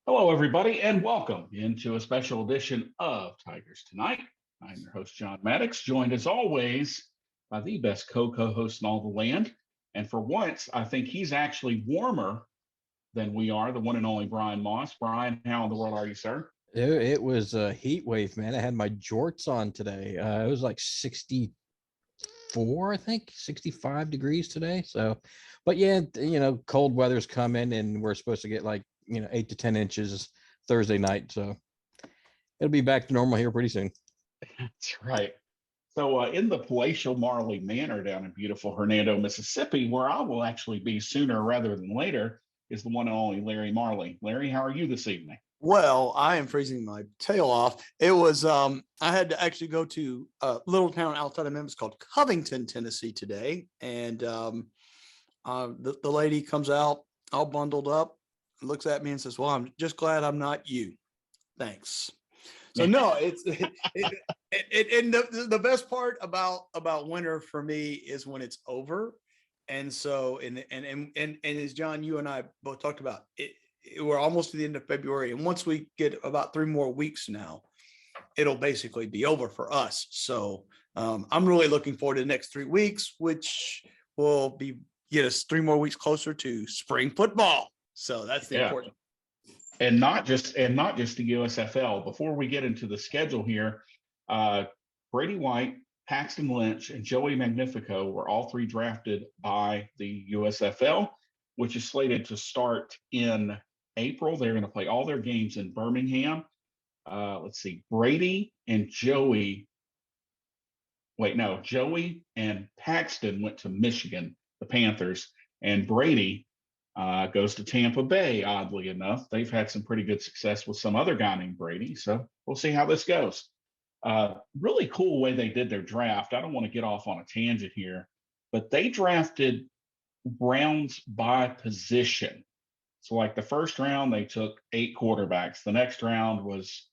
Hello, everybody, and welcome into a special edition of Tigers Tonight. I'm your host, John Maddox, joined as always by the best co-host in all the land. And for once, I think he's actually warmer than we are, the one and only Bryan Moss. Bryan, how in the world are you, sir? It was a heat wave, man. I had my jorts on today. It was like 64, I think, 65 degrees today. So, but yeah, cold weather's coming and we're supposed to get like, 8 to 10 inches Thursday night. So it'll be back to normal here pretty soon. That's right. So in the palatial Marley Manor down in beautiful Hernando, Mississippi, where I will actually be sooner rather than later, is the one and only Lrry Marley. Lrry, how are you this evening? Well, I am freezing my tail off. It was I had to actually go to a little town outside of Memphis called Covington, Tennessee today. And the lady comes out all bundled up, looks at me and says, "Well, I'm just glad I'm not you. Thanks." So no, it's and the best part about winter for me is when it's over. And so and as John, you and I both talked about it, we're almost to the end of February, and once we get about 3 more weeks now, it'll basically be over for us. So I'm really looking forward to the next 3 weeks, which will get us 3 more weeks closer to spring football. So that's the important. And not just the USFL. Before we get into the schedule here, Brady White, Paxton Lynch, and Joey Magnifico were all 3 drafted by the USFL, which is slated to start in April. They're going to play all their games in Birmingham. Let's see, Joey and Paxton went to Michigan, the Panthers, and Brady goes to Tampa Bay. Oddly enough, they've had some pretty good success with some other guy named Brady. So we'll see how this goes. Really cool way they did their draft. I don't want to get off on a tangent here, but they drafted rounds by position. So like the first round, they took 8 quarterbacks. The next round was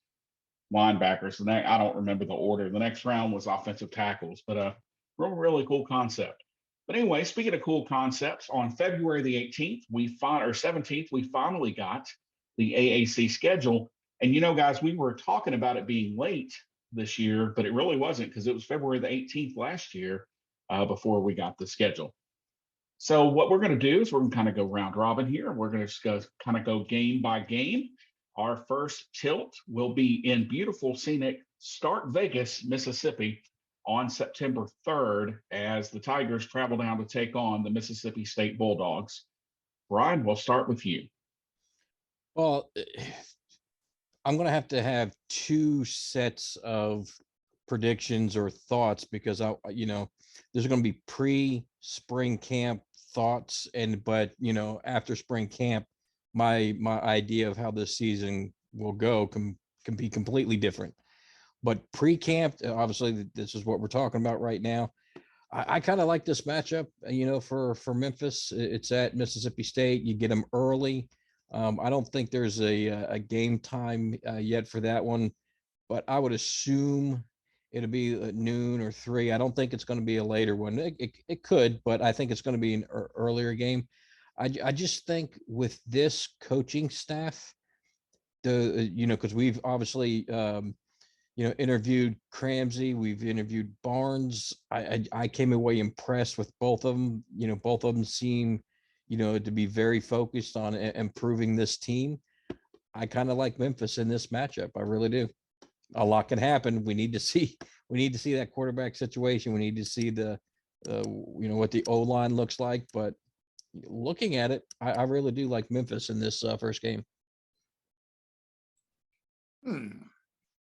linebackers. I don't remember the order. The next round was offensive tackles, but really cool concept. But anyway, speaking of cool concepts, on February the 18th, 17th, we finally got the AAC schedule. And guys, we were talking about it being late this year, but it really wasn't, because it was February the 18th last year before we got the schedule. So what we're going to do is we're going to kind of go round robin here. We're going to go game by game. Our first tilt will be in beautiful, scenic Stark Vegas, Mississippi on September 3rd as the Tigers travel down to take on the Mississippi State Bulldogs. Bryan, we'll start with you. Well, I'm going to have 2 sets of predictions or thoughts, because there's going to be pre-spring camp thoughts, but after spring camp, my idea of how this season will go can be completely different. But pre-camp, obviously, this is what we're talking about right now. I kind of like this matchup, for Memphis. It's at Mississippi State. You get them early. I don't think there's a game time yet for that one, but I would assume it'll be at noon or 3. I don't think it's going to be a later one. It could, but I think it's going to be an earlier game. I just think with this coaching staff, because we've obviously, interviewed Cramsey, we've interviewed Barnes. I came away impressed with both of them. Both of them seem, to be very focused on improving this team. I kind of like Memphis in this matchup. I really do. A lot can happen. We need to see that quarterback situation. We need to see the what the O-line looks like, but looking at it, I really do like Memphis in this first game.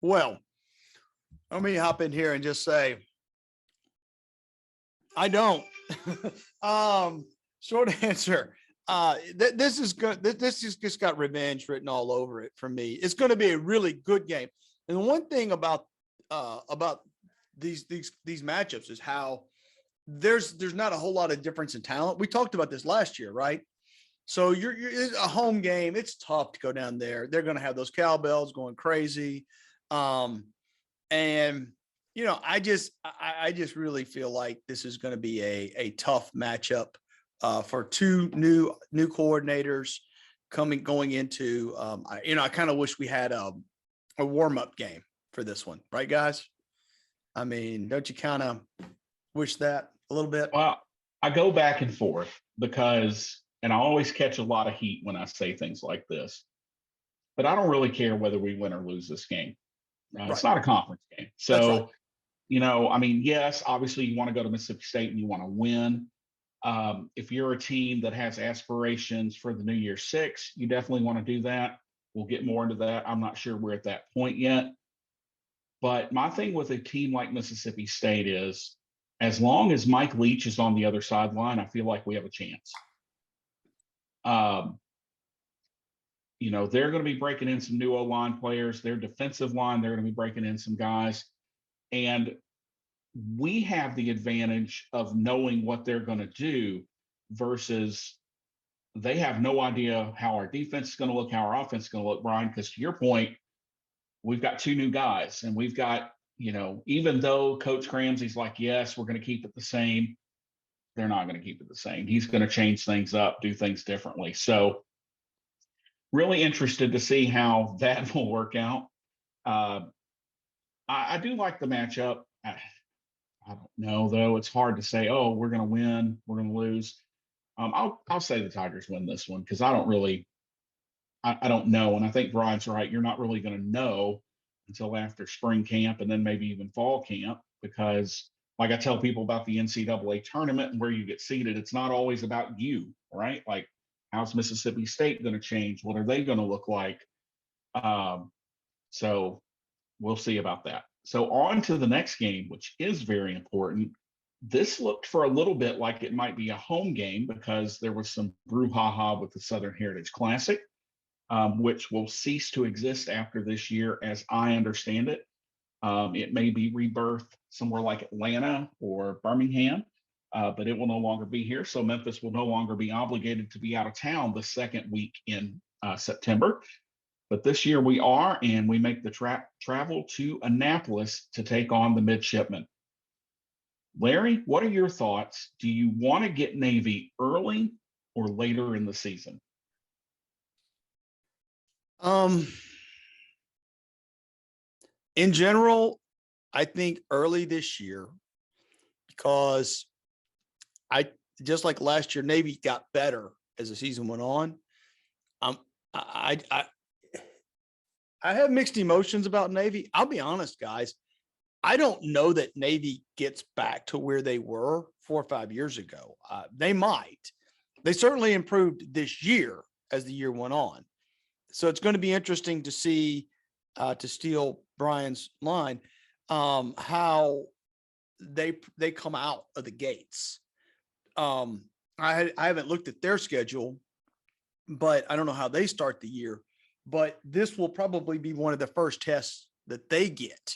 Well, let me hop in here and just say, I don't. Short answer. This is good. This just got revenge written all over it for me. It's going to be a really good game. And one thing about these matchups is how there's not a whole lot of difference in talent. We talked about this last year, right? So it's a home game. It's tough to go down there. They're going to have those cowbells going crazy. And I just really feel like this is going to be a tough matchup for two new coordinators going into. I kind of wish we had a warm up game for this one, right, guys? I mean, don't you kind of wish that a little bit? Well, I go back and forth because, and I always catch a lot of heat when I say things like this, but I don't really care whether we win or lose this game. It's Right. not a conference game. That's right. So, I mean, yes, obviously you want to go to Mississippi State and you want to win. If you're a team that has aspirations for the New Year Six, you definitely want to do that. We'll get more into that. I'm not sure we're at that point yet. But my thing with a team like Mississippi State is, as long as Mike Leach is on the other sideline, I feel like we have a chance. They're going to be breaking in some new O-line players. Their defensive line, they're going to be breaking in some guys. And we have the advantage of knowing what they're going to do versus they have no idea how our defense is going to look, how our offense is going to look, Bryan, because to your point, we've got two new guys and we've got, even though Coach Ramsey's like, yes, we're going to keep it the same, they're not going to keep it the same. He's going to change things up, do things differently. So really interested to see how that will work out. I do like the matchup. I don't know, though. It's hard to say, oh, we're going to win, we're going to lose. I'll say the Tigers win this one because I don't really, I don't know. And I think Brian's right. You're not really going to know until after spring camp and then maybe even fall camp because, like I tell people about the NCAA tournament and where you get seated, it's not always about you, right? Like, how's Mississippi State going to change? What are they going to look like? So we'll see about that. So on to the next game, which is very important. This looked for a little bit like it might be a home game because there was some brouhaha with the Southern Heritage Classic, which will cease to exist after this year, as I understand it. It may be rebirthed somewhere like Atlanta or Birmingham, but it will no longer be here. So Memphis will no longer be obligated to be out of town the second week in September. But this year we are, and we make the travel to Annapolis to take on the Midshipmen. Larry, what are your thoughts? Do you want to get Navy early or later in the season? In general, I think early this year because just like last year, Navy got better as the season went on. I have mixed emotions about Navy. I'll be honest, guys. I don't know that Navy gets back to where they were 4 or 5 years ago. They might. They certainly improved this year as the year went on. So it's going to be interesting to see, to steal Brian's line, how they come out of the gates. I haven't looked at their schedule, but I don't know how they start the year. But this will probably be one of the first tests that they get,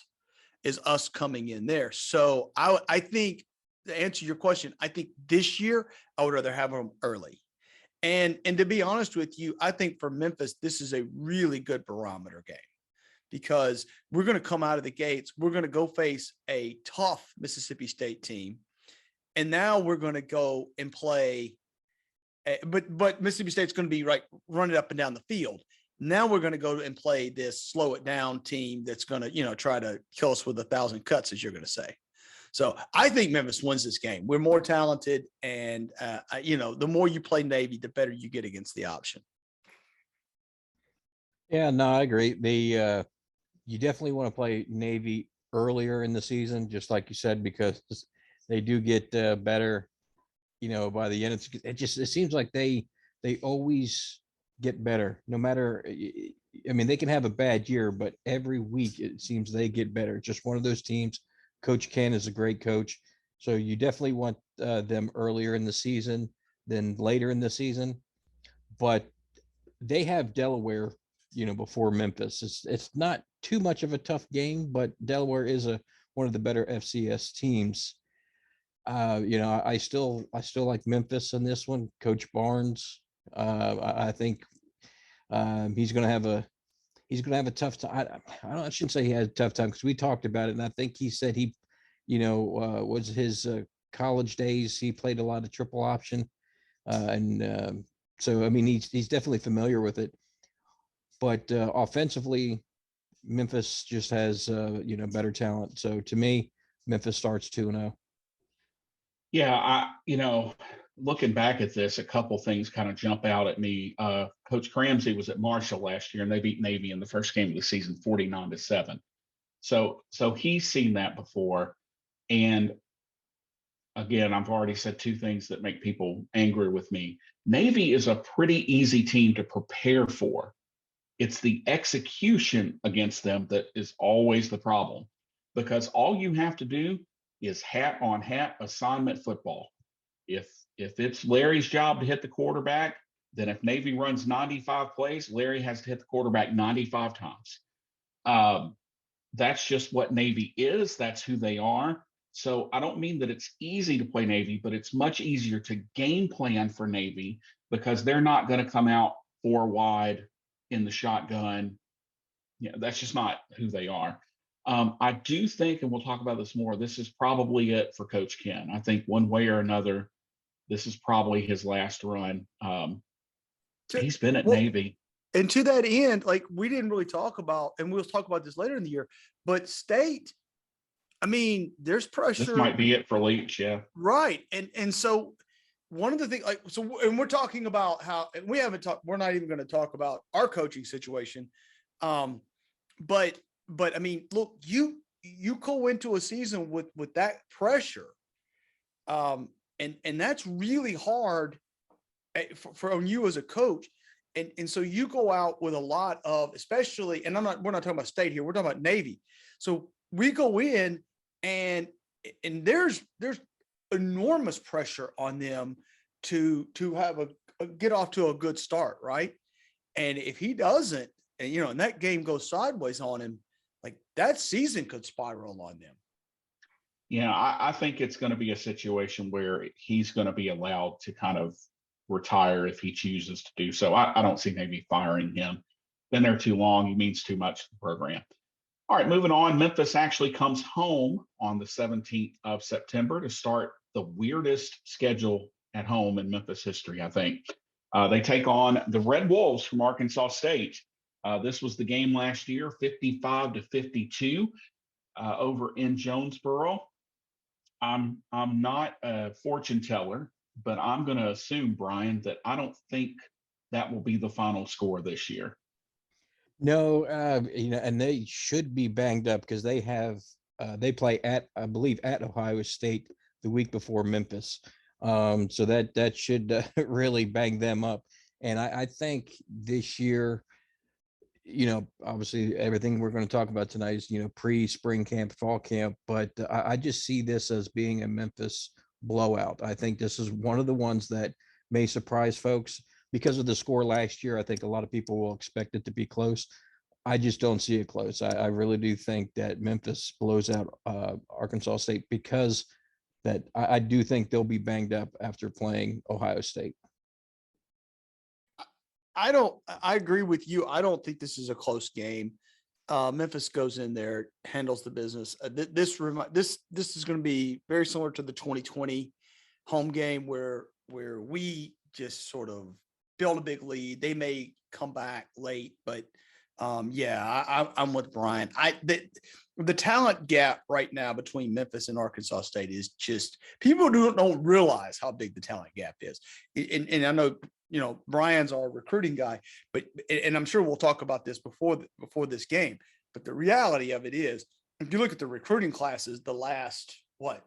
is us coming in there. So I think, to answer your question, I think this year I would rather have them early. And to be honest with you, I think for Memphis, this is a really good barometer game because we're going to come out of the gates. We're going to go face a tough Mississippi State team. And now we're going to go and play. But Mississippi State's going to be running up and down the field. Now we're going to go and play this slow it down team that's going to, try to kill us with 1,000 cuts, as you're going to say. So I think Memphis wins this game. We're more talented, and the more you play Navy, the better you get against the option. Yeah, no, I agree. You definitely want to play Navy earlier in the season, just like you said, because they do get better. By the end, it seems like they always get better, no matter. I mean, they can have a bad year, but every week it seems they get better. It's just one of those teams. Coach Ken is a great coach, so you definitely want them earlier in the season than later in the season. But they have Delaware, before Memphis. It's not too much of a tough game, but Delaware is one of the better FCS teams. I still like Memphis in this one. Coach Barnes, I think he's going to have he's going to have a tough time. I shouldn't say he had a tough time because we talked about it, and I think he said he, was his college days. He played a lot of triple option, so I mean he's definitely familiar with it. But offensively, Memphis just has better talent. So to me, Memphis starts 2-0. Yeah, looking back at this, a couple things kind of jump out at me. Coach Cramsey was at Marshall last year, and they beat Navy in the first game of the season, 49-7. So he's seen that before. And again, I've already said two things that make people angry with me. Navy is a pretty easy team to prepare for. It's the execution against them that is always the problem, because all you have to do is hat on hat assignment football. If it's Larry's job to hit the quarterback, then if Navy runs 95 plays, Lrry has to hit the quarterback 95 times. That's just what Navy is. That's who they are. So I don't mean that it's easy to play Navy, but it's much easier to game plan for Navy because they're not going to come out 4 wide in the shotgun. That's just not who they are. I do think, and we'll talk about this more, this is probably it for Coach Ken. I think one way or another, this is probably his last run. He's been at Navy. And to that end, like we didn't really talk about, and we'll talk about this later in the year, but State, I mean, there's pressure. This might be it for Leach, yeah. Right. And so one of the things, and we're talking about how, and we're not even going to talk about our coaching situation. But I mean, look, you go into a season with that pressure. And that's really hard for you as a coach. And so you go out with a lot of, especially, and we're not talking about State here, we're talking about Navy. So we go in and there's enormous pressure on them to have get off to a good start, right? And if he doesn't, and that game goes sideways on him, like that season could spiral on them. Yeah, I think it's going to be a situation where he's going to be allowed to kind of retire if he chooses to do so. I don't see Navy firing him. Been there too long. He means too much to the program. All right, moving on. Memphis actually comes home on the 17th of September to start the weirdest schedule at home in Memphis history, I think. They take on the Red Wolves from Arkansas State. This was the game last year, 55-52 over in Jonesboro. I'm not a fortune teller, but I'm going to assume, Bryan, that I don't think that will be the final score this year. No, and they should be banged up because they play I believe at Ohio State the week before Memphis. So that should really bang them up. And I think this year, obviously everything we're going to talk about tonight is, pre-spring camp, fall camp, but I just see this as being a Memphis blowout. I think this is one of the ones that may surprise folks because of the score last year. I think a lot of people will expect it to be close. I just don't see it close. I really do think that Memphis blows out Arkansas State because that I do think they'll be banged up after playing Ohio State. I agree with you. I don't think this is a close game. Memphis goes in there, handles the business. This is going to be very similar to the 2020 home game where we just sort of build a big lead. They may come back late, but I'm with Bryan. The talent gap right now between Memphis and Arkansas State is just, people don't realize how big the talent gap is. And I know, Bryan's our recruiting guy, and I'm sure we'll talk about this before this game. But the reality of it is, if you look at the recruiting classes, the last 7-8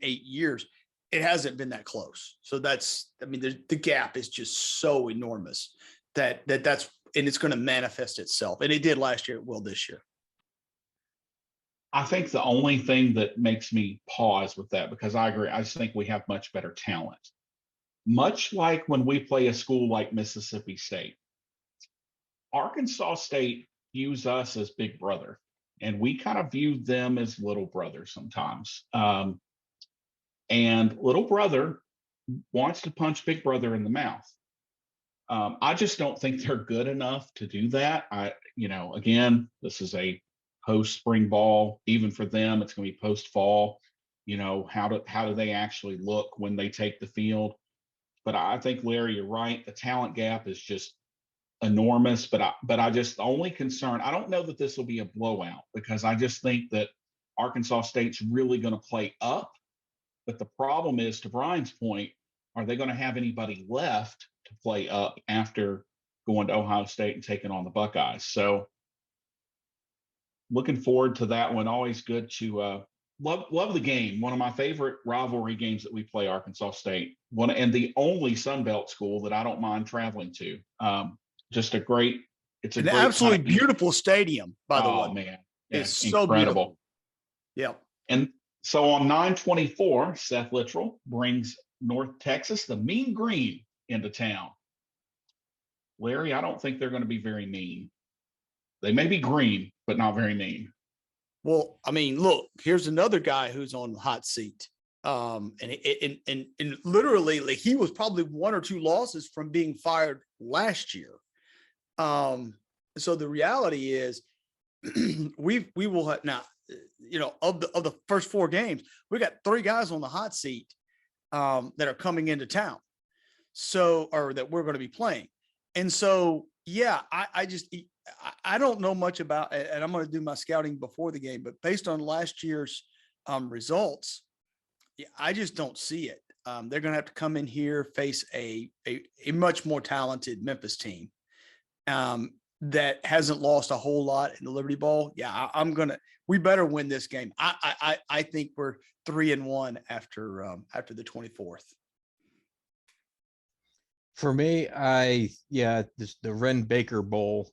years, it hasn't been that close. So the gap is just so enormous that's and it's going to manifest itself. And it did last year. It will this year. I think the only thing that makes me pause with that, because I agree, I just think we have much better talent. Much like when we play a school like Mississippi State, Arkansas State views us as big brother, and we kind of view them as little brother sometimes. And little brother wants to punch big brother in the mouth. I just don't think they're good enough to do that. Again, this is a post spring ball. Even for them, it's going to be post fall. How do they actually look when they take the field? But I think, Larry, you're right. The talent gap is just enormous. But I just, the only concern, I don't know that this will be a blowout, because I just think that Arkansas State's really going to play up. But the problem is, to Bryan's point, are they going to have anybody left to play up after going to Ohio State and taking on the Buckeyes? So looking forward to that one. Always good to love the game. One of my favorite rivalry games that we play, Arkansas State. And the only Sun Belt school that I don't mind traveling to. Just a great, it's an absolutely beautiful stadium, by the way. Oh man, it's so beautiful. Yeah. And so on 9/24, Seth Littrell brings North Texas, the Mean Green, into town. Larry, I don't think they're going to be very mean. They may be green, but not very mean. Well, I mean, look, here's another guy who's on the hot seat. And literally, like, he was probably 1 or 2 losses from being fired last year. So the reality is, we will have now, of the first 4 games, we got 3 guys on the hot seat that are coming into town. So, or that we're going to be playing. And so, yeah, I don't know much about it, and I'm going to do my scouting before the game, but based on last year's results, I just don't see it. They're going to have to come in here, face a much more talented Memphis team that hasn't lost a whole lot in the Liberty Bowl. Yeah, we better win this game. I think we're 3-1 after the 24th. For me, the Ren Baker Bowl,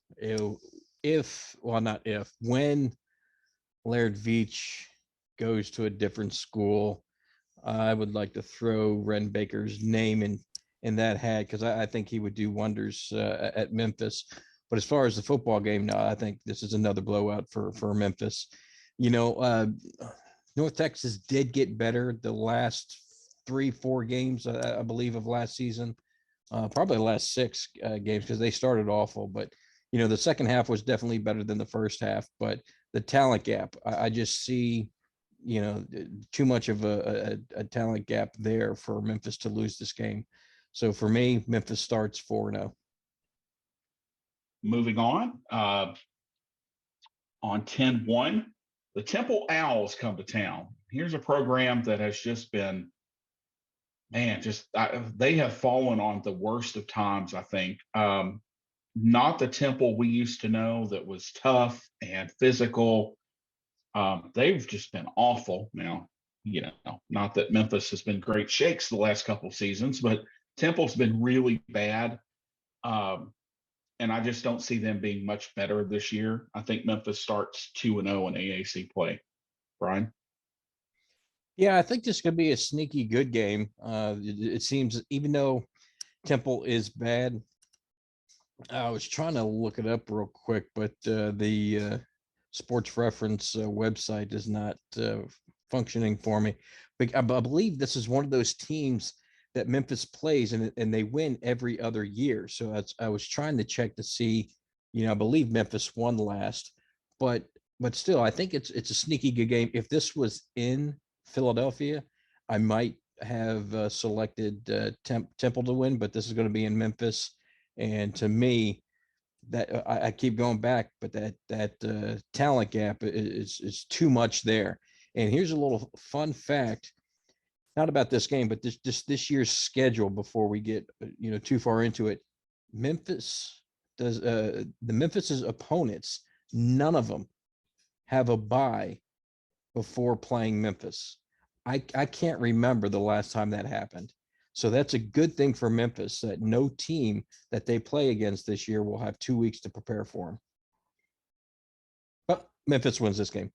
when Laird Veach goes to a different school, I would like to throw Ren Baker's name in that hat, because I think he would do wonders at Memphis. But as far as the football game, no, I think this is another blowout for Memphis. North Texas did get better the last 3-4 games, I believe, of last season. Probably the last 6 games, because they started awful. But, the second half was definitely better than the first half. But the talent gap, I just see, too much of a talent gap there for Memphis to lose this game. So for me, Memphis starts 4-0. Moving on 10-1, the Temple Owls come to town. Here's a program that has just been, they have fallen on the worst of times, I think. Not the Temple we used to know that was tough and physical. They've just been awful. Now, not that Memphis has been great shakes the last couple of seasons, but Temple's been really bad. And I just don't see them being much better this year. I think Memphis starts 2-0 in AAC play. Bryan? Yeah, I think this could be a sneaky good game. It seems, even though Temple is bad, I was trying to look it up real quick, but the Sports Reference website is not functioning for me. But I believe this is one of those teams that Memphis plays, and they win every other year. So I was trying to check to see, I believe Memphis won last, but still, I think it's a sneaky good game. If this was in Philadelphia, I might have selected Temple to win, but this is going to be in Memphis. And to me, that I keep going back, but that talent gap is too much there. And here's a little fun fact, not about this game, but this year's schedule before we get too far into it. Memphis does the Memphis's opponents, none of them have a bye before playing Memphis. I can't remember the last time that happened. So that's a good thing for Memphis, that no team that they play against this year will have 2 weeks to prepare for them. But Memphis wins this game.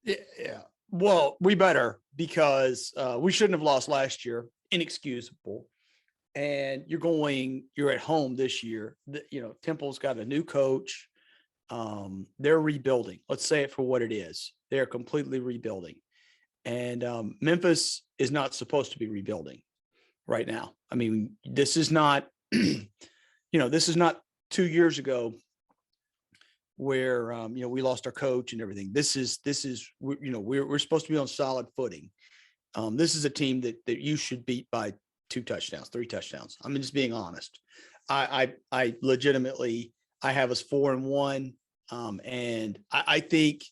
Yeah. Well, we better, because we shouldn't have lost last year. Inexcusable. And you're at home this year. Temple's got a new coach. They're rebuilding. Let's say it for what it is. They're completely rebuilding. And Memphis is not supposed to be rebuilding right now. I mean, this is not this is not 2 years ago where, we lost our coach and everything. This is, we're supposed to be on solid footing. This is a team that you should beat by 2 touchdowns, 3 touchdowns. I'm just being honest. I legitimately, I have us 4-1. And I think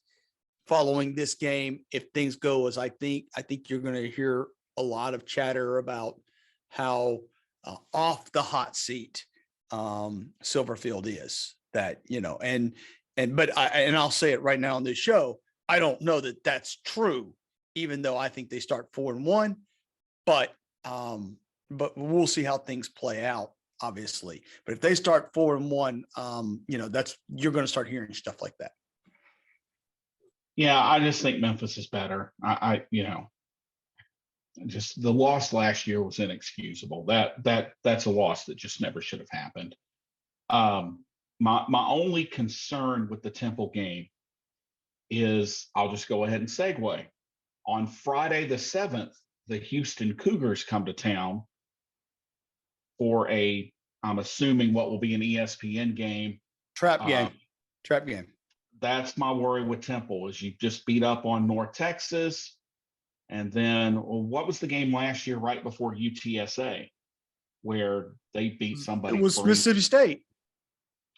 following this game, if things go as I think you're going to hear a lot of chatter about how off the hot seat Silverfield is. That, but I'll say it right now on this show, I don't know that that's true, even though I think they start 4-1, but we'll see how things play out, obviously. But if they start 4-1, you're going to start hearing stuff like that. Yeah, I just think Memphis is better. Just the loss last year was inexcusable. That's a loss that just never should have happened. My only concern with the Temple game is, I'll just go ahead and segue. On Friday the 7th, the Houston Cougars come to town for I'm assuming what will be an ESPN game. Trap game. That's my worry with Temple, is you just beat up on North Texas. And then, what was the game last year right before UTSA where they beat somebody? It was Mississippi State.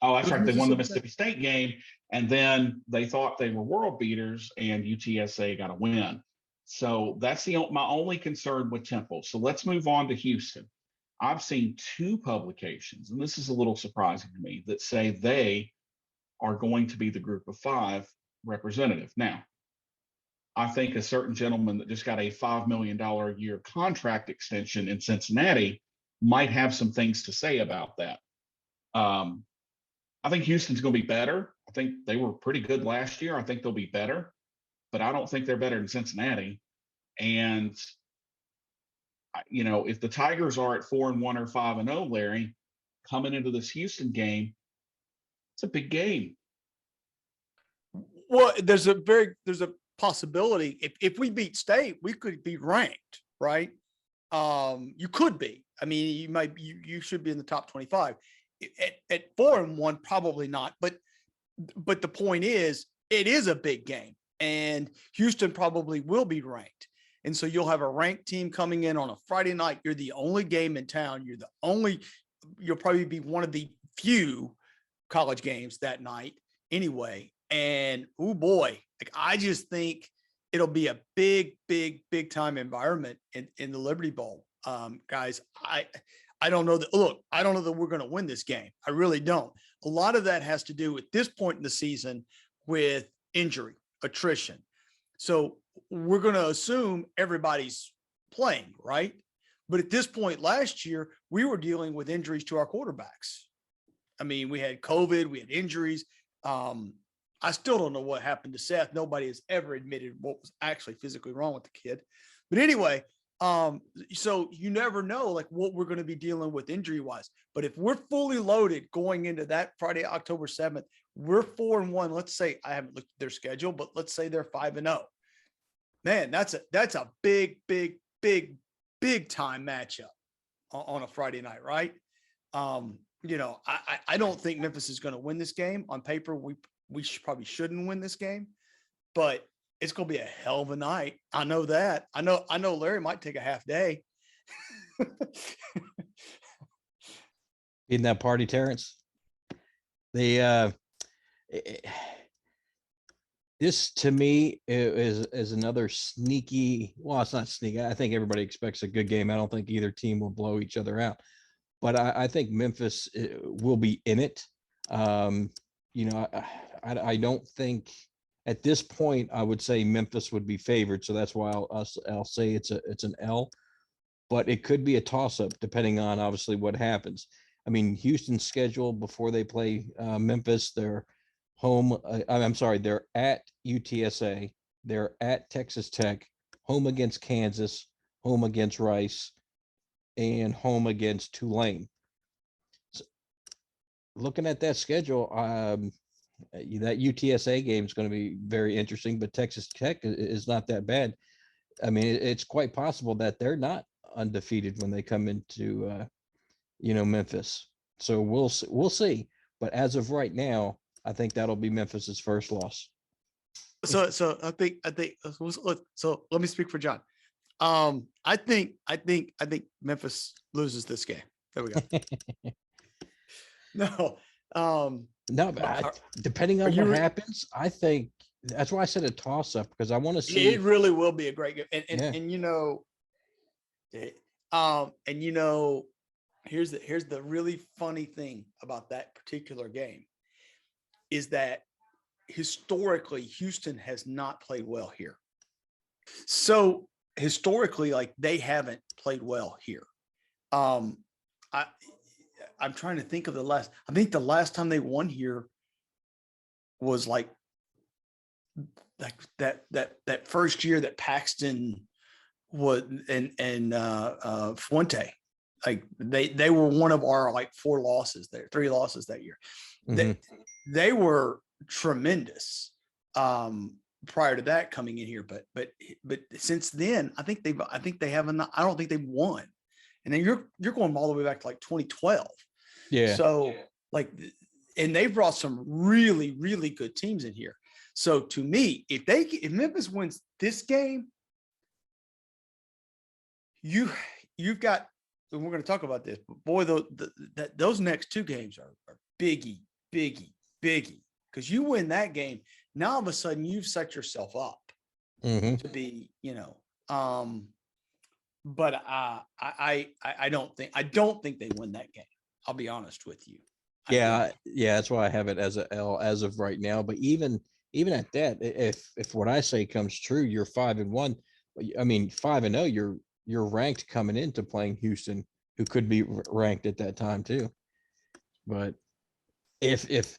Oh, that's right. They won the Mississippi State game, and then they thought they were world beaters, and UTSA got a win. So that's my only concern with Temple. So let's move on to Houston. I've seen 2 publications, and this is a little surprising to me, that say they are going to be the Group of 5 representative. Now, I think a certain gentleman that just got a $5 million a year contract extension in Cincinnati might have some things to say about that. I think Houston's going to be better. I think they were pretty good last year. I think they'll be better, but I don't think they're better than Cincinnati. And, if the Tigers are at 4-1 or 5-0, Lrry, coming into this Houston game, it's a big game. Well, there's a possibility. If we beat State, we could be ranked, right? You could be. I mean, you should be in the top 25. At 4-1, probably not. But the point is, it is a big game, and Houston probably will be ranked. And so you'll have a ranked team coming in on a Friday night. You're the only game in town. You'll probably be one of the few college games that night anyway. And oh boy, I just think it'll be a big, big, big time environment in the Liberty Bowl. Guys, I don't know that. I don't know that we're going to win this game. I really don't. A lot of that has to do at this point in the season with injury, attrition. So we're going to assume everybody's playing, right? But at this point last year, we were dealing with injuries to our quarterbacks. I mean, we had COVID, we had injuries. I still don't know what happened to Seth. Nobody has ever admitted what was actually physically wrong with the kid. But anyway, so you never know what we're going to be dealing with injury wise. But if we're fully loaded going into that Friday, October 7th, we're 4-1. Let's say, I haven't looked at their schedule, but let's say they're 5-0. Man, that's a big, big, big, big time matchup on a Friday night, right? I don't think Memphis is going to win this game. On paper, we probably shouldn't win this game, but it's going to be a hell of a night. I know that. I know Lrry might take a half day. In that party, Terrence, this to me is another sneaky. Well, it's not sneaky. I think everybody expects a good game. I don't think either team will blow each other out, but I think Memphis will be in it. I don't think at this point I would say Memphis would be favored, so that's why I'll say it's an L, but it could be a toss-up depending on obviously what happens. I mean, Houston's schedule before they play Memphis, they're home. They're at UTSA, they're at Texas Tech, home against Kansas, home against Rice, and home against Tulane. So, looking at that schedule, that UTSA game is going to be very interesting, but Texas Tech is not that bad. I mean, it's quite possible that they're not undefeated when they come into, Memphis. So we'll see. But as of right now, I think that'll be Memphis's first loss. So I think so. Let me speak for John. I think Memphis loses this game. There we go. No. No, but depending on you what re- happens, I think that's why I said a toss up, because I want to see. It really will be a great game. Yeah. And here's the really funny thing about that particular game is that historically Houston has not played well here. So historically, like, they haven't played well here. I'm trying to think of I think the last time they won here was like that first year that Paxton was and Fuente. Like, they were one of our like 3 losses that year. Mhm. They were tremendous prior to that coming in here, but since then I think they haven't. I don't think they've won. And then you're going all the way back to like 2012. Yeah. So like, and they've brought some really, really good teams in here. So to me, if Memphis wins this game, you've got, and we're going to talk about this, but boy, those next 2 games are biggie. Because you win that game, now all of a sudden you've set yourself up to be, but I don't think they win that game. I'll be honest with you. Yeah, that's why I have it as a L as of right now. But even at that, if what I say comes true, you're 5-1. I mean, 5-0. You're ranked coming into playing Houston, who could be ranked at that time too. But if it's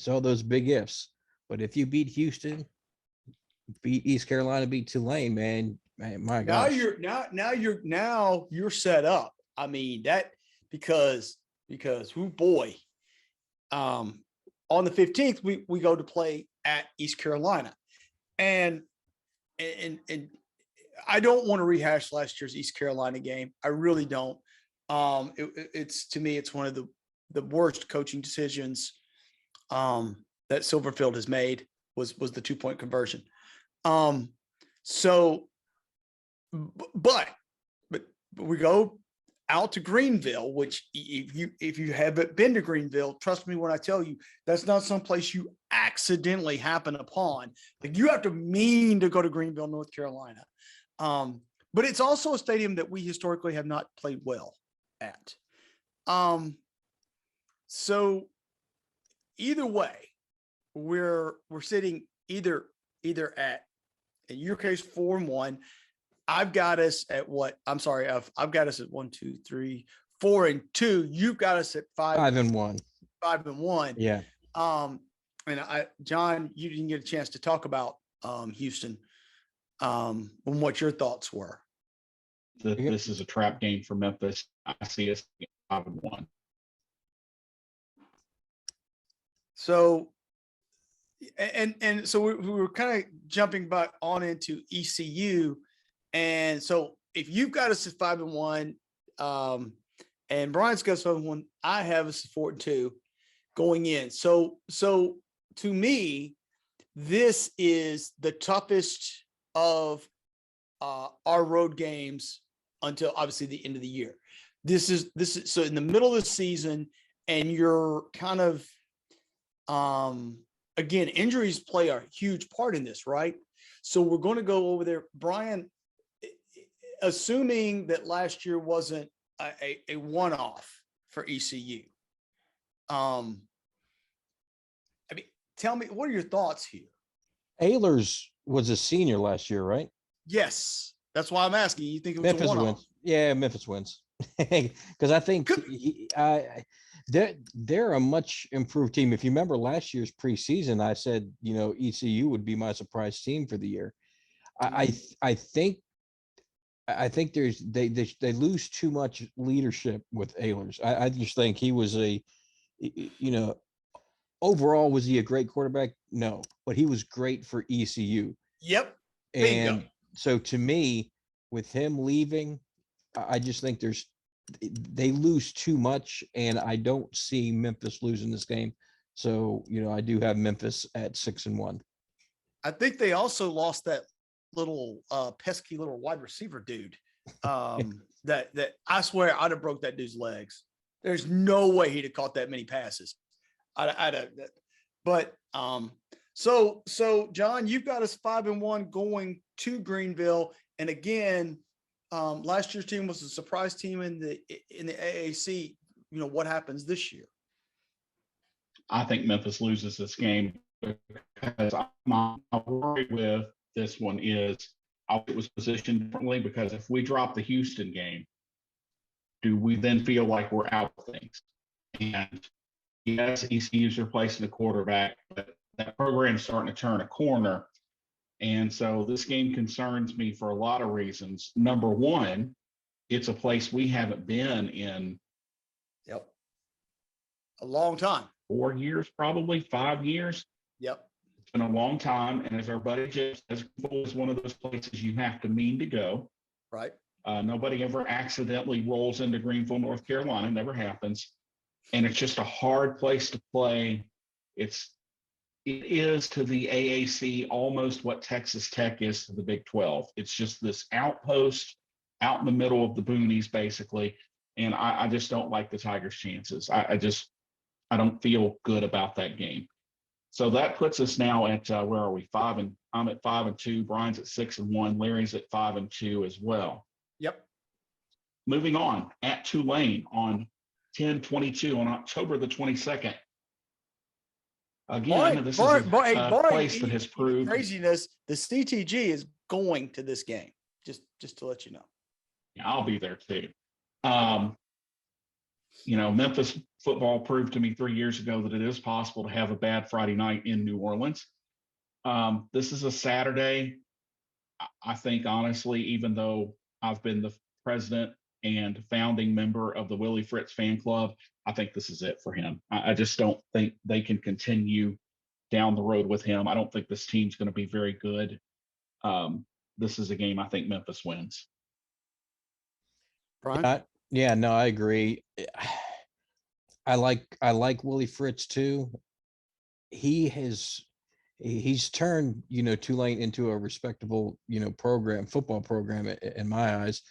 all those big ifs. But if you beat Houston, beat East Carolina, beat Tulane, man, my gosh. Now you're set up. I mean, that because oh boy, on the 15th we go to play at East Carolina, and I don't want to rehash last year's East Carolina game. I really don't. It's, to me, it's one of the worst coaching decisions that Silverfield has made was the 2-point conversion. So, but we go out to Greenville, which if you haven't been to Greenville, trust me when I tell you, that's not someplace you accidentally happen upon. Like, you have to mean to go to Greenville, North Carolina. But it's also a stadium that we historically have not played well at. So either way, we're sitting either at, in your case, 4-1. I've got us at what? I'm sorry. I've got us at 1, 2, 3, 4, and 2. You've got us at 5-1. 5-1. Yeah. And John, you didn't get a chance to talk about Houston. And what your thoughts were. This is a trap game for Memphis. I see us 5-1. So, and so we were kind of jumping back on into ECU. And so if you've got us at 5-1, and Brian's got us 5-1, I have us at 4-2 going in. So to me, this is the toughest of our road games until obviously the end of the year. This is so in the middle of the season, and you're kind of again, injuries play a huge part in this, right? So we're going to go over there. Bryan, assuming that last year wasn't a one-off for ECU, I mean, tell me, what are your thoughts here? Ehlers was a senior last year, right? Yes, that's why I'm asking. You think it was Memphis a one-off? wins. Yeah, Memphis wins. Because I think they're a much improved team. If you remember last year's preseason, I said, ECU would be my surprise team for the year. I think they lose too much leadership with Ehlers. I just think he was overall, was he a great quarterback? No, but he was great for ECU. Yep. And so to me, with him leaving, I just think there's they lose too much, and I don't see Memphis losing this game. So, I do have Memphis at 6-1. I think they also lost that little pesky little wide receiver dude. That I swear I'd have broke that dude's legs. There's no way he'd have caught that many passes. So John, you've got us 5-1 going to Greenville. And again, last year's team was a surprise team in the AAC. What happens this year? I think Memphis loses this game because my worry with this one is it was positioned differently, because if we drop the Houston game, do we then feel like we're out of things? And yes, ECU's replacing the quarterback, but that program's starting to turn a corner. And so this game concerns me for a lot of reasons. Number one, it's a place we haven't been in a long time. 4 years, probably 5 years. Yep. It's been a long time. And as our buddy Jeff says, it's one of those places you have to mean to go. Right. Nobody ever accidentally rolls into Greenville, North Carolina. Never happens. And it's just a hard place to play. It is to the AAC almost what Texas Tech is to the Big 12. It's just this outpost out in the middle of the boonies, basically. And I just don't like the Tigers' chances. I don't feel good about that game. So that puts us now at where are we? I'm at 5-2. Bryan's at 6-1. Larry's at 5-2 as well. Yep. Moving on, at Tulane on 10/22 on October the 22nd. Again, this is a place that has proved craziness. The CTG is going to this game. Just to let you know. Yeah, I'll be there too. Memphis football proved to me 3 years ago that it is possible to have a bad Friday night in New Orleans. This is a Saturday. I think, honestly, even though I've been the president and founding member of the Willie Fritz fan club, I think this is it for him. I just don't think they can continue down the road with him. I don't think this team's going to be very good. This is a game I think Memphis wins. Bryan? Yeah, no, I agree. I like Willie Fritz too. He's turned, Tulane into a respectable, football program in my eyes,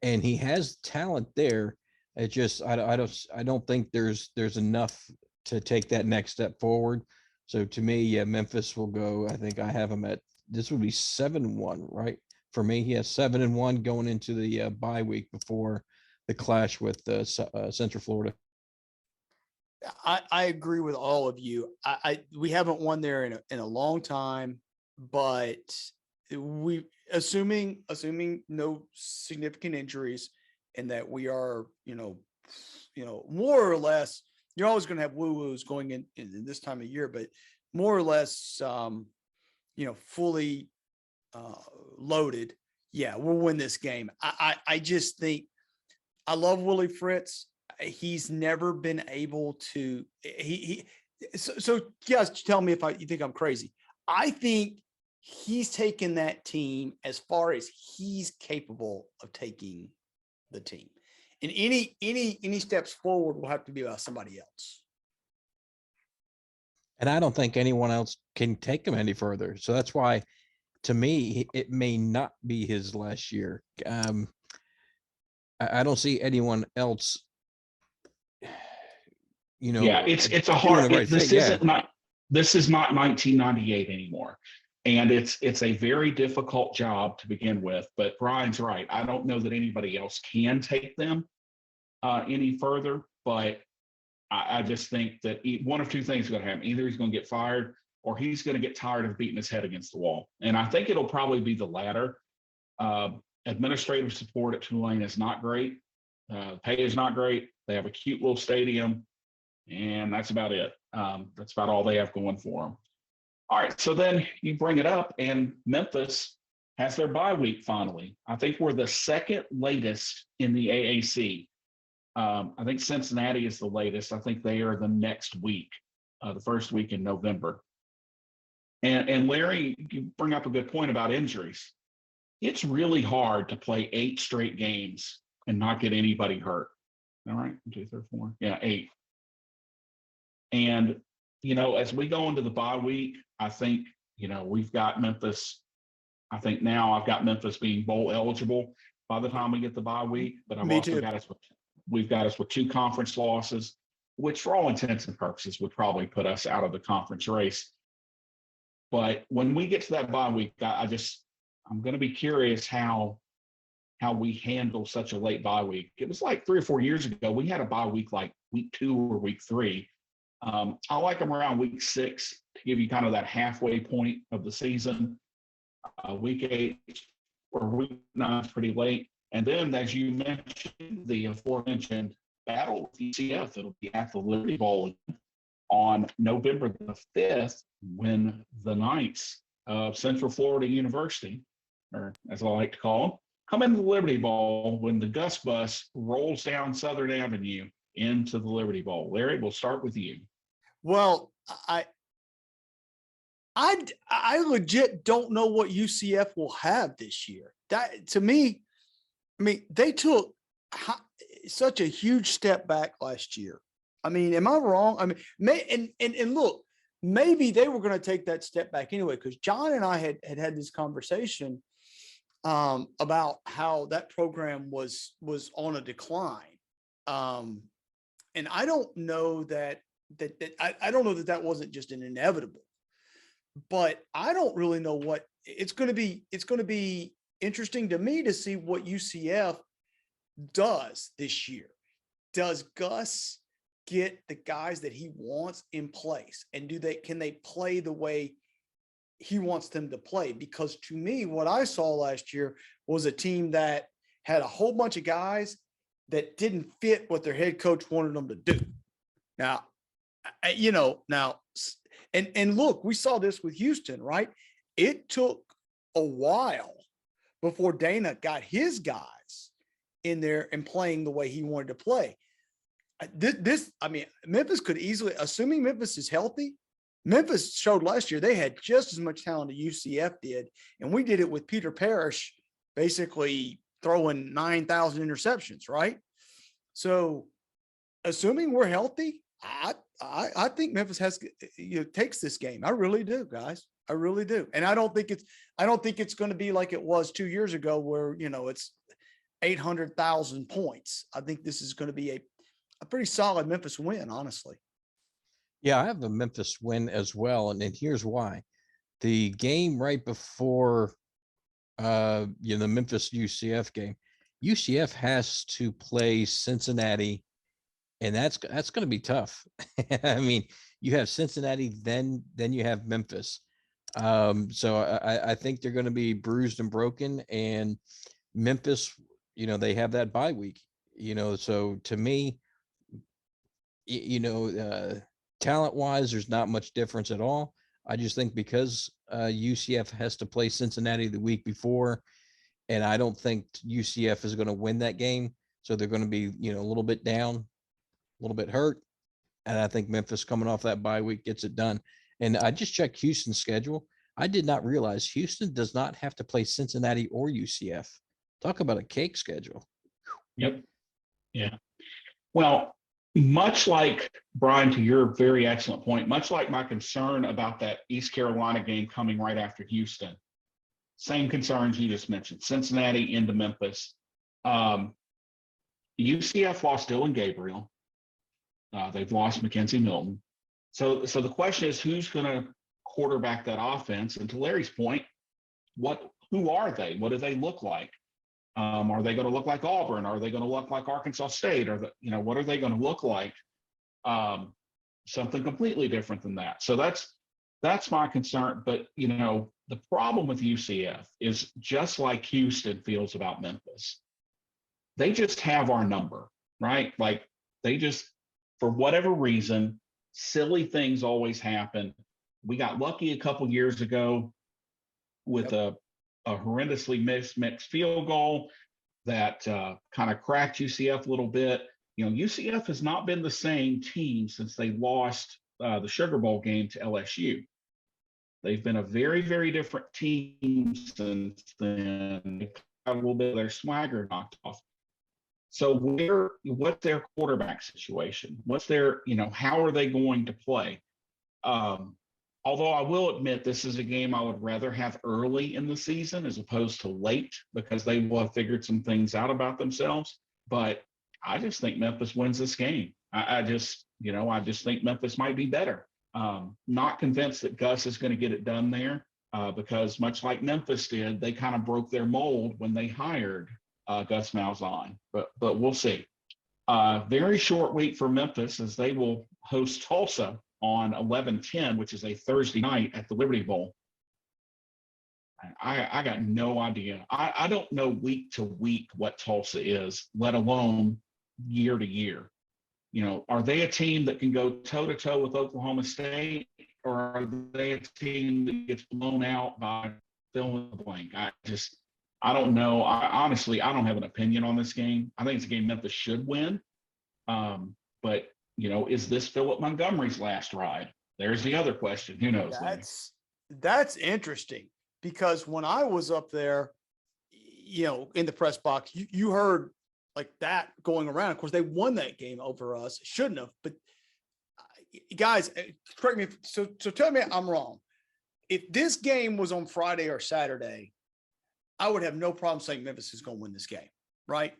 and he has talent there. It just, I don't think there's enough to take that next step forward. So to me, yeah, Memphis will go. I think I have him at, this would be 7-1, right? For me, he has 7-1 going into the bye week before the clash with Central Florida. I agree with all of you. We haven't won there in a long time, but we assuming no significant injuries, and that we are, more or less, you're always going to have woo-woos going in this time of year, but more or less, fully loaded. Yeah, we'll win this game. I just think I love Willie Fritz. He's never been able to, so guys, tell me if you think I'm crazy. I think he's taken that team as far as he's capable of taking the team. And any steps forward will have to be about somebody else. And I don't think anyone else can take him any further. So that's why, to me, it may not be his last year. I don't see anyone else. Yeah, it's a hard. This is not 1998 anymore, and it's a very difficult job to begin with. But Bryan's right. I don't know that anybody else can take them any further. But I just think that one of two things is going to happen: either he's going to get fired, or he's going to get tired of beating his head against the wall. And I think it'll probably be the latter. Administrative support at Tulane is not great. Pay is not great. They have a cute little stadium, and that's about it. That's about all they have going for them. All right, so then you bring it up, and Memphis has their bye week finally. I think we're the second latest in the AAC. I think Cincinnati is the latest. I think they are the next week, the first week in November. And Larry, you bring up a good point about injuries. It's really hard to play 8 straight games and not get anybody hurt. All right, 1, 2, 3, 4, yeah, 8. And as we go into the bye week, I think we've got Memphis. I think now I've got Memphis being bowl eligible by the time we get the bye week, but I've Me also too. we've got us with 2 conference losses, which for all intents and purposes would probably put us out of the conference race. But when we get to that bye week, I'm going to be curious how we handle such a late bye week. It was like 3 or 4 years ago, we had a bye week like week 2 or week 3. I like them around week 6 to give you kind of that halfway point of the season. Week 8 or week 9 is pretty late. And then, as you mentioned, the aforementioned battle with UCF, it'll be at the Lrry Bowl on November the 5th, when the Knights of Central Florida University, or as I like to call them, come into the Lrry Bowl when the Gus Bus rolls down Southern Avenue into the Lrry Bowl. Larry, we'll start with you. Well, I legit don't know what UCF will have this year. That, to me, I mean, they took such a huge step back last year. I mean, am I wrong? I mean, and look, maybe they were going to take that step back anyway, because John and I had this conversation about how that program was on a decline. And I don't know that I don't know that wasn't just an inevitable, but I don't really know what it's going to be. It's going to be interesting to me to see what UCF does this year. Does Gus get the guys that he wants in place, and can they play the way he wants them to play? Because to me, what I saw last year was a team that had a whole bunch of guys that didn't fit what their head coach wanted them to do. Now, and look, we saw this with Houston, right? It took a while before Dana got his guys in there and playing the way he wanted to play. I mean, Memphis could easily, assuming Memphis is healthy, Memphis showed last year they had just as much talent as UCF did, and we did it with Peter Parrish basically throwing 9,000 interceptions, right? So, assuming we're healthy, I think Memphis takes this game. I really do, guys. I really do, and I don't think it's going to be like it was 2 years ago, where it's 800,000 points. I think this is going to be a pretty solid Memphis win, honestly. Yeah, I have a Memphis win as well, and here's why. The game right before the Memphis UCF game, UCF has to play Cincinnati, and that's going to be tough. I mean, you have Cincinnati, then you have Memphis. So I think they're going to be bruised and broken, and Memphis, they have that bye week, so to me, talent wise, there's not much difference at all. I just think because UCF has to play Cincinnati the week before, and I don't think UCF is going to win that game. So they're going to be, a little bit down, a little bit hurt. And I think Memphis, coming off that bye week, gets it done. And I just checked Houston's schedule. I did not realize Houston does not have to play Cincinnati or UCF. Talk about a cake schedule. Yep. Yeah. Well, much like, Bryan, to your very excellent point, much like my concern about that East Carolina game coming right after Houston, same concerns you just mentioned, Cincinnati into Memphis. UCF lost Dylan Gabriel. They've lost Mackenzie Milton. So the question is, who's going to quarterback that offense? And to Larry's point, who are they? What do they look like? Are they going to look like Auburn? Are they going to look like Arkansas State? Or what are they going to look like? Something completely different than that. So that's my concern. But the problem with UCF is, just like Houston feels about Memphis, they just have our number, right? Like, they just, for whatever reason, silly things always happen. We got lucky a couple years ago with a horrendously mixed field goal that kind of cracked UCF a little bit. UCF has not been the same team since they lost the Sugar Bowl game to LSU. They've been a very, very different team since then. They got a little bit of their swagger knocked off. So what's their quarterback situation? What's their, how are they going to play? Although I will admit this is a game I would rather have early in the season as opposed to late because they will have figured some things out about themselves. But I just think Memphis wins this game. I just think Memphis might be better. Not convinced that Gus is going to get it done there because much like Memphis did, they kind of broke their mold when they hired Gus Malzahn. But we'll see. Very short week for Memphis as they will host Tulsa on 11/10, which is a Thursday night at the Liberty Bowl. I got no idea. I don't know week to week what Tulsa is, let alone year to year. Are they a team that can go toe to toe with Oklahoma State, or are they a team that gets blown out by fill in the blank? I don't know. Honestly, I don't have an opinion on this game. I think it's a game Memphis should win. But is this Philip Montgomery's last ride? There's the other question. Who knows? That's interesting because when I was up there, in the press box, you heard like that going around. Of course, they won that game over us. Shouldn't have, but guys, correct me. So tell me I'm wrong. If this game was on Friday or Saturday, I would have no problem saying Memphis is going to win this game, right?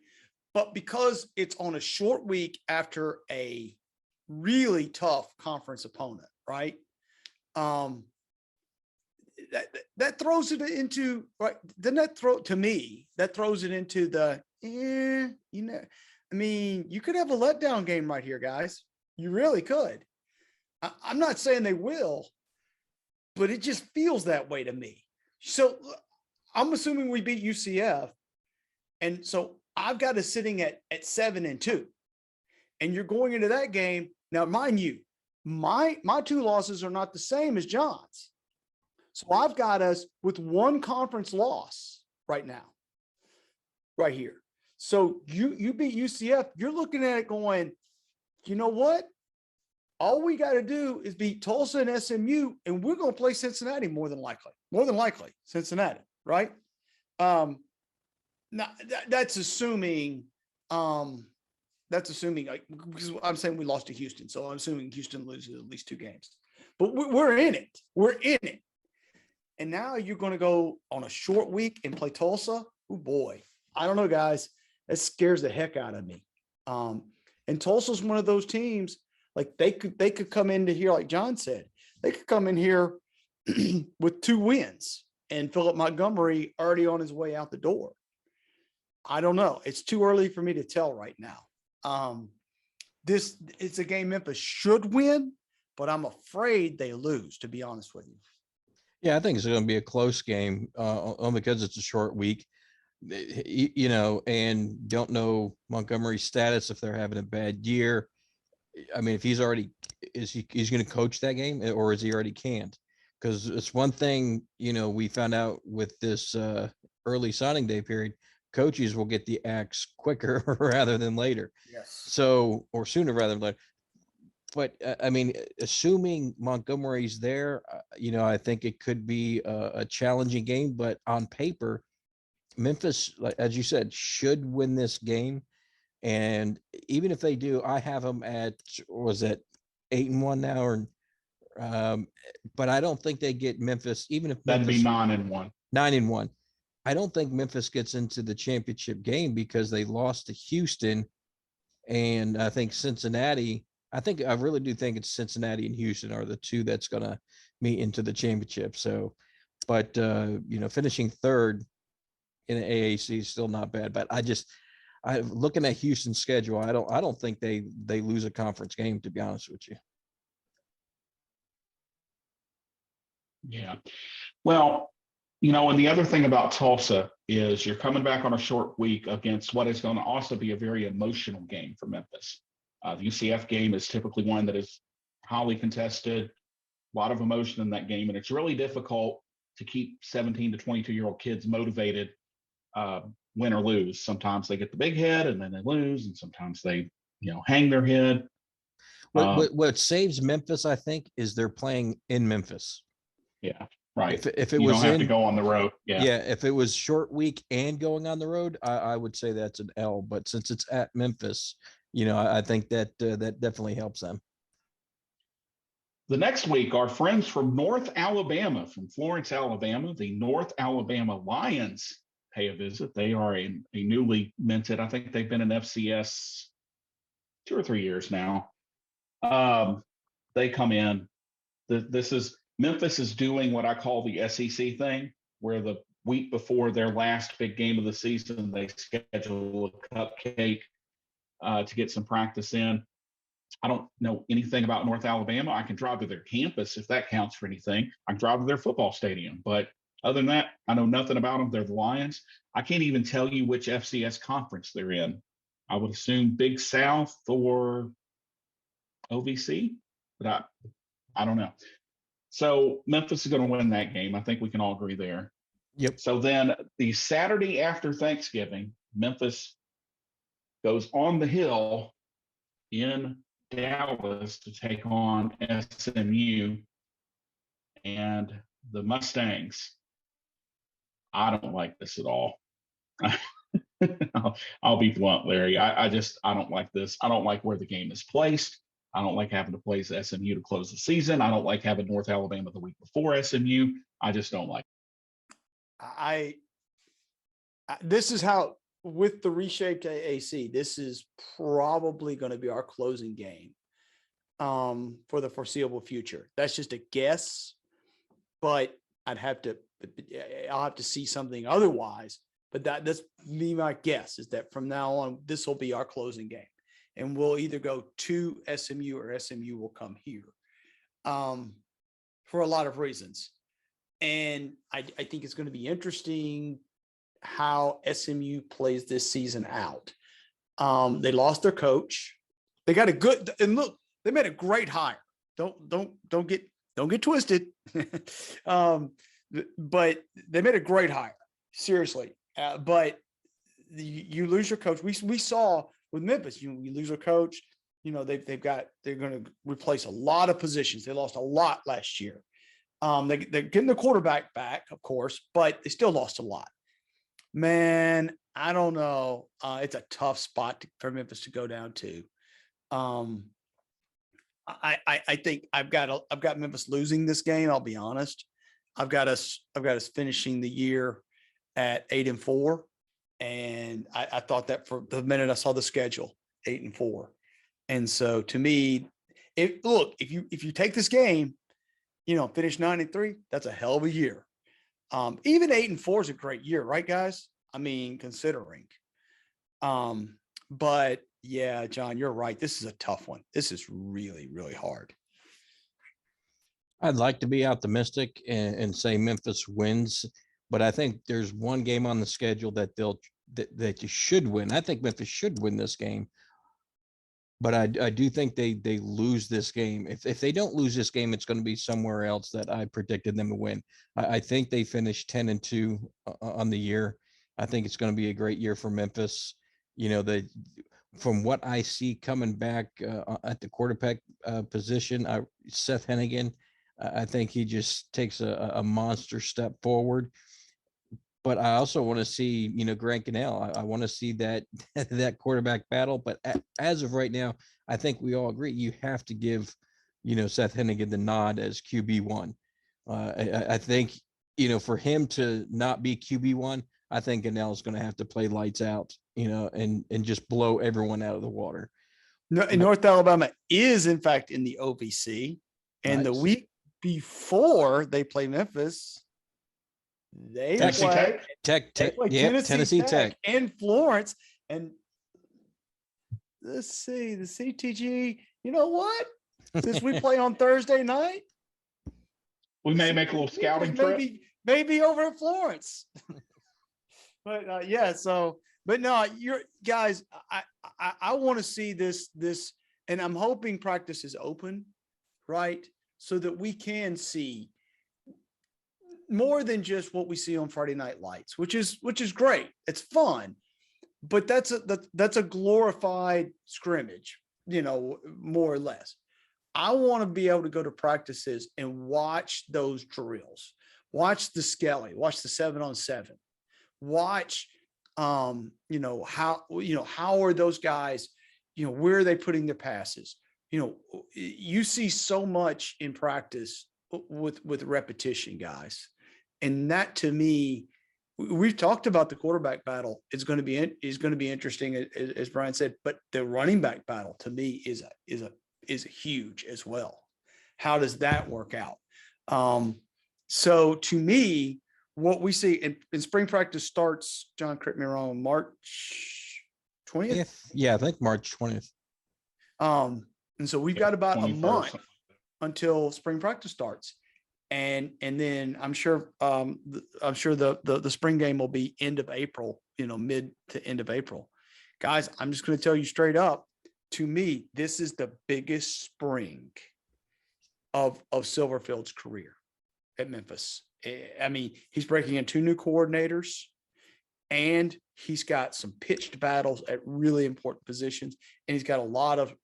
But because it's on a short week after a really tough conference opponent, right? That throws it into, right? Then that throws it into the, you could have a letdown game right here, guys. You really could. I'm not saying they will, but it just feels that way to me. So I'm assuming we beat UCF. And so I've got us sitting at 7-2. And you're going into that game. Now, mind you, my two losses are not the same as John's. So I've got us with one conference loss right now, right here. So you beat UCF, you're looking at it going, you know what? All we got to do is beat Tulsa and SMU, and we're going to play Cincinnati more than likely Cincinnati, right? Now that's assuming, because I'm saying we lost to Houston. So I'm assuming Houston loses at least 2 games, but we're in it. We're in it. And now you're going to go on a short week and play Tulsa. Oh boy. I don't know, guys. That scares the heck out of me. And Tulsa's one of those teams, like they could come into here, like John said, they could come in here with 2 wins and Philip Montgomery already on his way out the door. I don't know. It's too early for me to tell right now. It's a game Memphis should win, but I'm afraid they lose, to be honest with you. Yeah, I think it's going to be a close game only because it's a short week, and don't know Montgomery's status if they're having a bad year. I mean, if he's going to coach that game, or is he already can't? Because it's one thing, we found out with this early signing day period, coaches will get the axe quicker rather than later. Yes. So, or sooner rather than later. But I mean, assuming Montgomery's there, I think it could be a challenging game. But on paper, Memphis, like as you said, should win this game. And even if they do, I have them at 8-1 now, or but I don't think they get Memphis. Even if that'd Memphis, be 9-1. 9-1. I don't think Memphis gets into the championship game because they lost to Houston, and I think Cincinnati. I really do think it's Cincinnati and Houston are the 2 that's going to meet into the championship. So, but finishing 3rd in the AAC is still not bad. But I'm looking at Houston's schedule. I don't think they lose a conference game, to be honest with you. Yeah. Well, and the other thing about Tulsa is you're coming back on a short week against what is going to also be a very emotional game for Memphis. The UCF game is typically one that is highly contested, a lot of emotion in that game, and it's really difficult to keep 17 to 22-year-old kids motivated, win or lose. Sometimes they get the big head and then they lose, and sometimes they, hang their head. What saves Memphis, I think, is they're playing in Memphis. Yeah. Right. If it You was don't have to in, go on the road. Yeah. yeah, if it was short week and going on the road, I would say that's an L. But since it's at Memphis, I think that that definitely helps them. The next week, our friends from North Alabama, from Florence, Alabama, the North Alabama Lions pay a visit. They are a newly minted, I think they've been in FCS 2 or 3 years now. They come in. Memphis is doing what I call the SEC thing, where the week before their last big game of the season, they schedule a cupcake to get some practice in. I don't know anything about North Alabama. I can drive to their campus if that counts for anything. I can drive to their football stadium. But other than that, I know nothing about them. They're the Lions. I can't even tell you which FCS conference they're in. I would assume Big South or OVC, but I don't know. So Memphis is going to win that game. I think we can all agree there. Yep. So then the Saturday after Thanksgiving, Memphis goes on the hill in Dallas to take on SMU and the Mustangs. I don't like this at all. I'll be blunt, Larry. I don't like this. I don't like where the game is placed. I don't like having to play SMU to close the season. I don't like having North Alabama the week before SMU. I just don't like it. This is how, with the reshaped AAC, this is probably going to be our closing game for the foreseeable future. That's just a guess, but I'll have to see something otherwise. But that's me. My guess is that from now on, this will be our closing game, and we'll either go to SMU or SMU will come here for a lot of reasons. And I think it's going to be interesting how SMU plays this season out. They lost their coach. They got a good, and look, they made a great hire. Don't get twisted. But they made a great hire, seriously. But you lose your coach. We saw with Memphis, you lose your coach. They're going to replace a lot of positions. They lost a lot last year. They're getting the quarterback back, of course, but they still lost a lot. Man, I don't know. It's a tough spot for Memphis to go down to. I think I've got Memphis losing this game. I'll be honest. I've got us finishing the year at 8-4, and I thought that for the minute I saw the schedule, 8-4, and so to me, if you take this game, finish 9-3, that's a hell of a year. Even 8-4 is a great year, right, guys? I mean, considering. But yeah, John, you're right. This is a tough one. This is really, really hard. I'd like to be optimistic and say Memphis wins, but I think there's one game on the schedule that that you should win. I think Memphis should win this game, but I do think they lose this game. If they don't lose this game, it's going to be somewhere else that I predicted them to win. I think they finished 10-2 on the year. I think it's going to be a great year for Memphis. From what I see coming back at the quarterback position, Seth Hennigan, I think he just takes a monster step forward. But I also want to see, Grant Cannell. I want to see that quarterback battle. But as of right now, I think we all agree you have to give, Seth Hennigan the nod as QB1. I think, for him to not be QB1, I think Cannell is going to have to play lights out, and just blow everyone out of the water. No, North Alabama is in fact in the OVC, and Nice. the week before they play Memphis, they Tennessee play Tennessee Tech and Florence. And let's see, the CTG. You know what? Since we play on Thursday night, we may make a little scouting trip. Maybe over at Florence. But yeah, so but no, you're guys. I want to see this, and I'm hoping practice is open, right, so that we can see more than just what we see on Friday Night Lights, which is great. It's fun, but that's a glorified scrimmage, more or less. I want to be able to go to practices and watch those drills, watch the Skelly, watch the 7-on-7, watch, how are those guys, where are they putting their passes? You see so much in practice with repetition, guys. And that, to me, we've talked about the quarterback battle. Is going to be interesting, as Bryan said, but the running back battle, to me, is huge as well. How does that work out? So to me, what we see in spring practice starts, John, correct me wrong, March 20th. Yeah, I think March 20th. And so we've got about a 21st. month until spring practice starts. And then I'm sure the spring game will be end of April, mid to end of April. Guys, I'm just going to tell you straight up, to me, this is the biggest spring of Silverfield's career at Memphis. I mean, he's breaking in 2 new coordinators, and he's got some pitched battles at really important positions, and he's got a lot of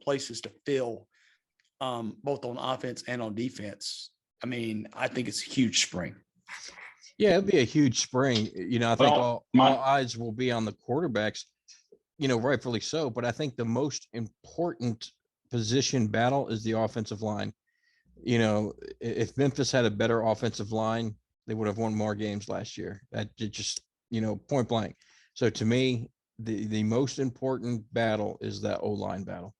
places to fill, both on offense and on defense. I mean, I think it's a huge spring. Yeah, it'll be a huge spring. I think all eyes will be on the quarterbacks, rightfully so. But I think the most important position battle is the offensive line. If Memphis had a better offensive line, they would have won more games last year. That just, point blank. So to me, the most important battle is that O-line battle.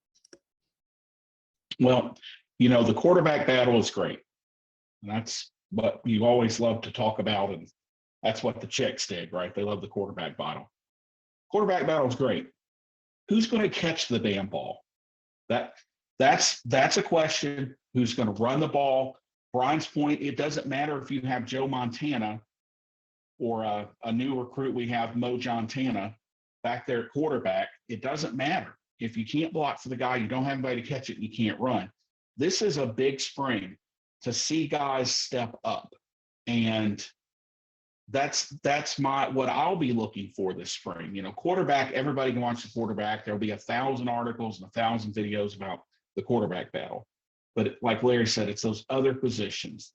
Well, the quarterback battle is great. And that's what you always love to talk about. And that's what the Czechs did, right? They love the quarterback battle. Quarterback battle is great. Who's going to catch the damn ball? That's a question. Who's going to run the ball? Bryan's point, it doesn't matter if you have Joe Montana or a new recruit, we have Mo Jontana back there at quarterback. It doesn't matter. If you can't block for the guy, you don't have anybody to catch it, and you can't run. This is a big spring to see guys step up. And that's what I'll be looking for this spring. Quarterback, everybody can watch the quarterback. There'll be 1,000 articles and 1,000 videos about the quarterback battle. But like Larry said, it's those other positions.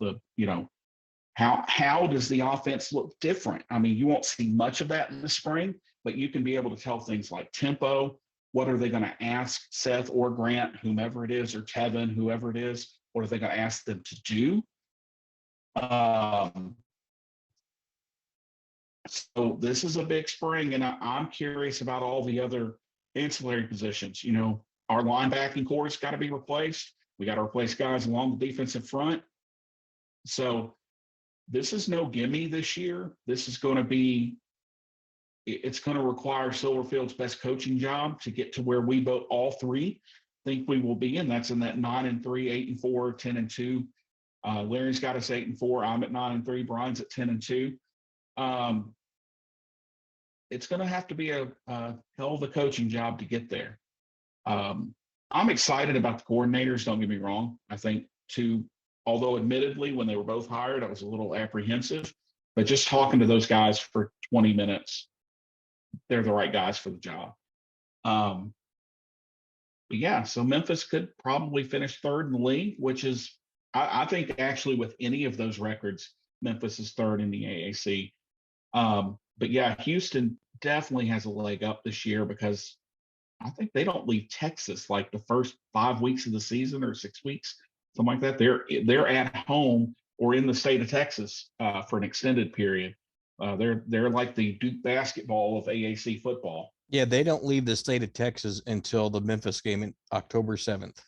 How does the offense look different? I mean, you won't see much of that in the spring, but you can be able to tell things like tempo. What are they going to ask Seth or Grant, whomever it is, or Tevin, whoever it is? What are they going to ask them to do? So this is a big spring, and I'm curious about all the other ancillary positions. Our linebacking core has got to be replaced. We got to replace guys along the defensive front. So this is no gimme this year. This is going to be, it's going to require Silverfield's best coaching job to get to where we both, all three, think we will be, and that's in that 9-3, 8-4, 10-2. Larry's got us 8-4. I'm at 9-3. Bryan's at 10-2. It's going to have to be a hell of a coaching job to get there. I'm excited about the coordinators. Don't get me wrong. I think although admittedly, when they were both hired, I was a little apprehensive, but just talking to those guys for 20 minutes, they're the right guys for the job. But yeah, so Memphis could probably finish third in the league, which is, I think actually with any of those records, Memphis is third in the AAC. But yeah, Houston definitely has a leg up this year because I think they don't leave Texas like the first 5 weeks of the season or 6 weeks, something like that. They're at home or in the state of Texas for an extended period. They're like the Duke basketball of AAC football. Yeah, they don't leave the state of Texas until the Memphis game in October 7th.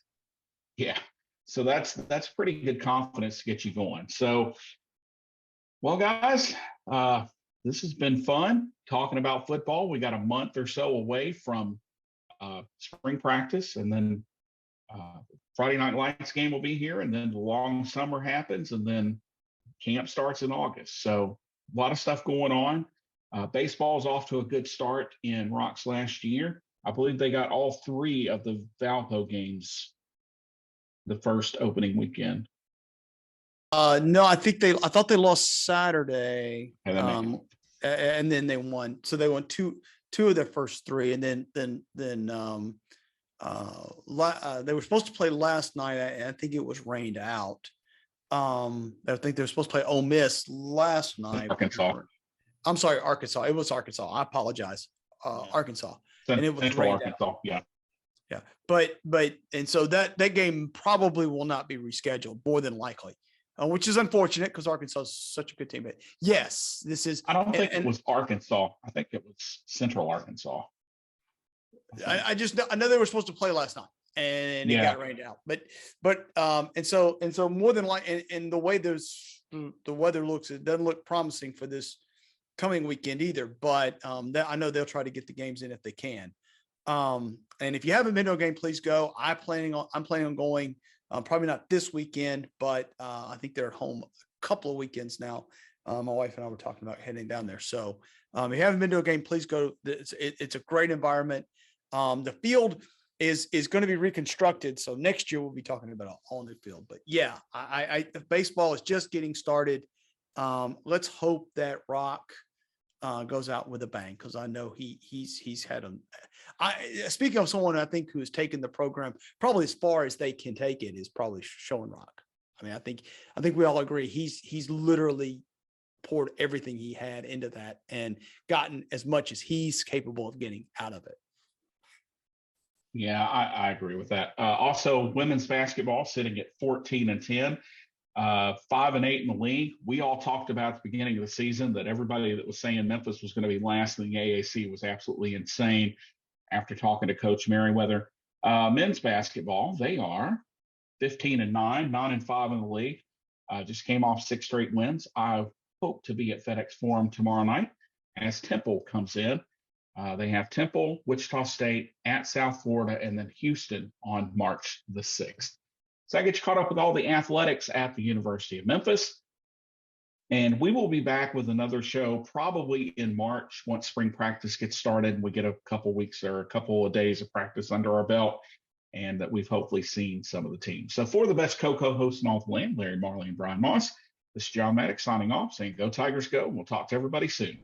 Yeah, so that's pretty good confidence to get you going. So, well, guys, this has been fun talking about football. We got a month or so away from spring practice, and then Friday Night Lights game will be here, and then the long summer happens, and then camp starts in August. So a lot of stuff going on. Baseball is off to a good start in Rocks last year. I believe they got all 3 of the Valpo games the first opening weekend. No, I thought they lost Saturday, And and then they won. So they won two of their first 3, and then they were supposed to play last night. I think it was rained out. I think they were supposed to play Ole Miss last night. Arkansas. I'm sorry, Arkansas. It was Arkansas. I apologize. Arkansas. And it was Central rained Arkansas. out. Yeah. Yeah. But and so that game probably will not be rescheduled, more than likely, which is unfortunate because Arkansas is such a good team. But yes, this is. I don't think it was Arkansas. I think it was Central Arkansas. I know they were supposed to play last night and it got rained out. But and so more than likely, and the way the weather looks, it doesn't look promising for this coming weekend either. But I know they'll try to get the games in if they can. And if you haven't been to a game, please go. I'm planning on going. Probably not this weekend, but I think they're at home a couple of weekends now. My wife and I were talking about heading down there. So if you haven't been to a game, please go. It's a great environment. The field is going to be reconstructed. So next year we'll be talking about an all new field. But yeah, baseball is just getting started. Let's hope that Rock goes out with a bang, because I know he's had speaking of someone I think who has taken the program probably as far as they can take it is probably Showing Rock. I mean, I think we all agree he's literally poured everything he had into that and gotten as much as he's capable of getting out of it. Yeah, I agree with that. Also, women's basketball sitting at 14-10. 5-8 in the league. We all talked about at the beginning of the season that everybody that was saying Memphis was going to be last in the AAC was absolutely insane after talking to Coach Merriweather. Men's basketball, they are 15-9, 9-5 in the league. Just came off 6 straight wins. I hope to be at FedEx Forum tomorrow night as Temple comes in. They have Temple, Wichita State, at South Florida, and then Houston on March the 6th. So I get you caught up with all the athletics at the University of Memphis. And we will be back with another show probably in March once spring practice gets started and we get a couple weeks or a couple of days of practice under our belt and that we've hopefully seen some of the teams. So for the best co-hosts in all the land, Lrry Marley and Bryan Moss, this is John Maddox signing off saying go Tigers go. And we'll talk to everybody soon.